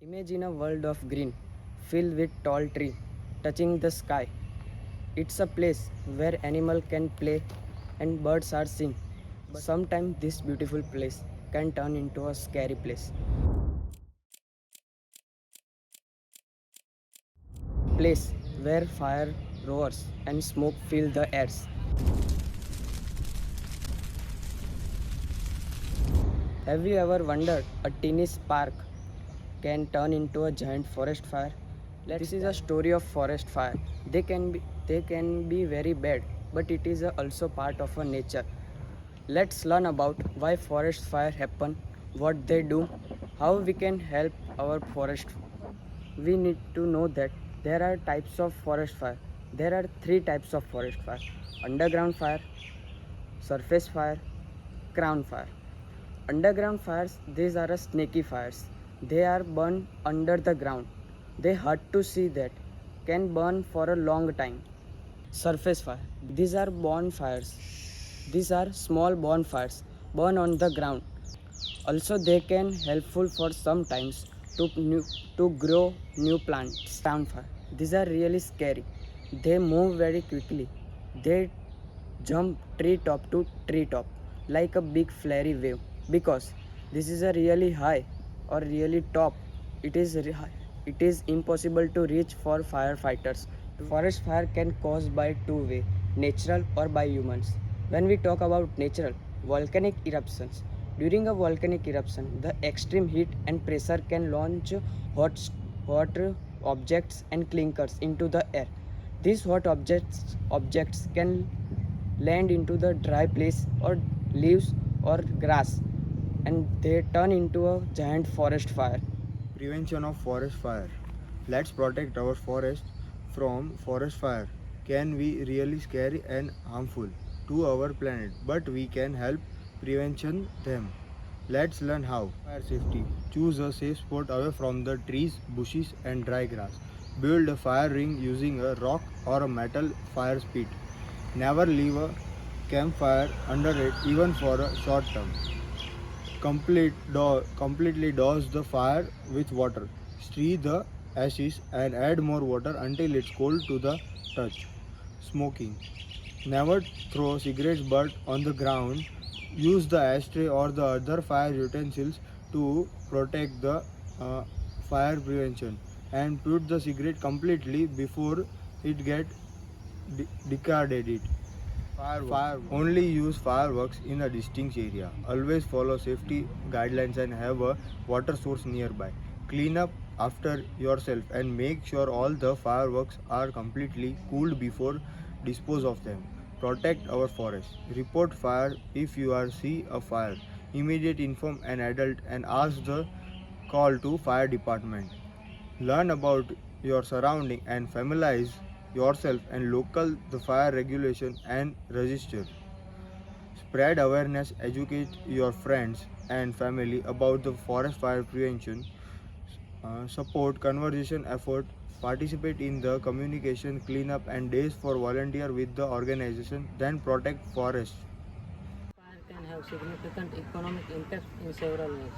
Imagine a world of green, filled with tall tree, touching the sky. It's a place where animals can play and birds are sing. But sometimes this beautiful place can turn into a scary place. Place where fire roars and smoke fill the airs. Have you ever wondered a teeny spark can turn into a giant forest fire? This is a story of forest fire. They can be very bad, but it is also part of a nature. Let's learn about why forest fire happen, what they do, how we can help our forest. We need to know that there are types of forest fire. There are three types of forest fire: underground fire, surface fire, crown fire. Underground fires, these are snaky fires. They are burned under the ground. They hurt to see that, can burn for a long time. Surface fire, these are bonfires. These are small bonfires, burn on the ground. Also, they can helpful for sometimes to grow new plants. Ground fire, these are really scary. They move very quickly. They jump tree top to tree top like a big flary wave. Because this is a really high or really top, it is impossible to reach for firefighters. Forest fire can cause by two way, natural or by humans. When we talk about natural, volcanic eruptions. During a volcanic eruption, the extreme heat and pressure can launch hot, hot objects and clinkers into the air. These hot objects can land into the dry place or leaves or grass, and they turn into a giant forest fire. Prevention of forest fire. Let's protect our forest from forest fire. Can be really scary and harmful to our planet, but we can help prevention them. Let's learn how. Fire safety. Choose a safe spot away from the trees, bushes and dry grass. Build a fire ring using a rock or a metal fire pit. Never leave a campfire under it even for a short term. Completely douse the fire with water. Stir the ashes and add more water until it's cold to the touch. Smoking. Never throw cigarette butt on the ground. Use the ashtray or the other fire utensils to protect the uh, fire prevention, and put the cigarette completely before it get discarded. Only use fireworks in a distinct area. Always follow safety guidelines and have a water source nearby. Clean up after yourself and make sure all the fireworks are completely cooled before dispose of them. Protect our forest. Report fire if you are see a fire. Immediate inform an adult and ask the call to fire department. Learn about your surrounding and familiarize yourself and local the fire regulation and register. Spread awareness, educate your friends and family about the forest fire prevention, support conservation effort, participate in the communication cleanup and days for volunteer with the organization, then protect forest. Fire can have significant economic impact in several ways.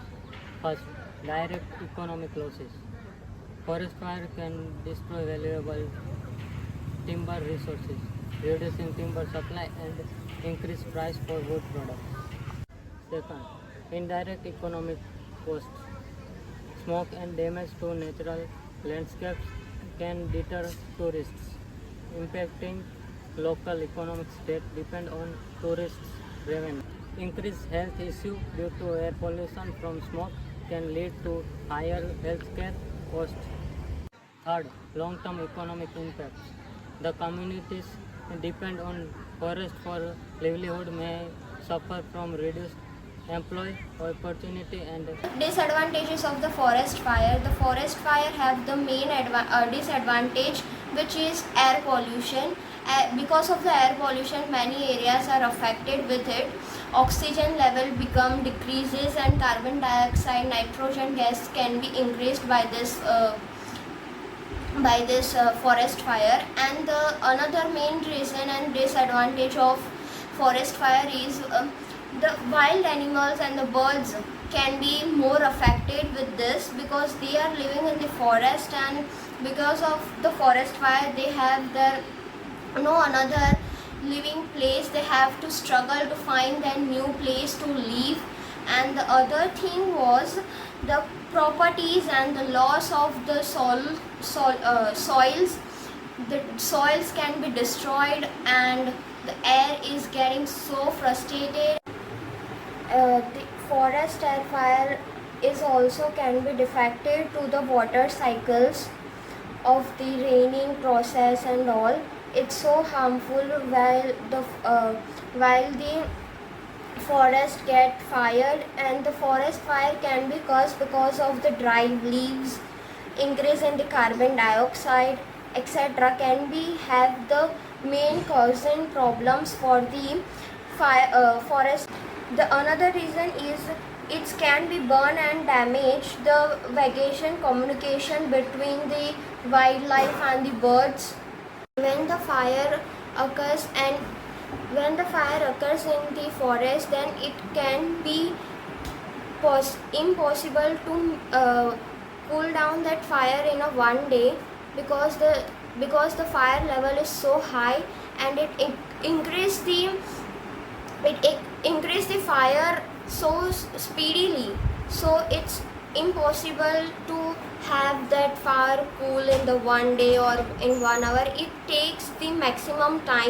First, direct economic losses. Forest fire can destroy valuable timber resources, reducing timber supply and increase price for wood products. Second, indirect economic costs. Smoke and damage to natural landscapes can deter tourists, impacting local economics that depend on tourists' revenue. Increased health issues due to air pollution from smoke can lead to higher healthcare costs. Third, long-term economic impacts. The communities depend on forest for livelihood may suffer from reduced employ opportunity and Disadvantages of the forest fire. The forest fire have the main disadvantage, which is air pollution. Because of the air pollution, many areas are affected with it. Oxygen level become decreases and carbon dioxide, nitrogen gas can be increased by this forest fire. And the another main reason and disadvantage of forest fire is the wild animals and the birds can be more affected with this because they are living in the forest, and because of the forest fire they have their no another living place. They have to struggle to find their new place to live. And the other thing was the properties and the loss of the soils. The soils can be destroyed and the air is getting so frustrated. The forest air fire is also can be defected to the water cycles of the raining process and all. It's so harmful while the forest get fired, and the forest fire can be caused because of the dry leaves, increase in the carbon dioxide, etc. can be have the main causing problems for the forest. The another reason is it can be burn and damage the vegetation communication between the wildlife and the birds. When the fire occurs in the forest, then it can be impossible to cool down that fire in a one day because the fire level is so high, and it increase the fire so speedily, so it's impossible to have that fire cool in the one day or in 1 hour. It takes the maximum time.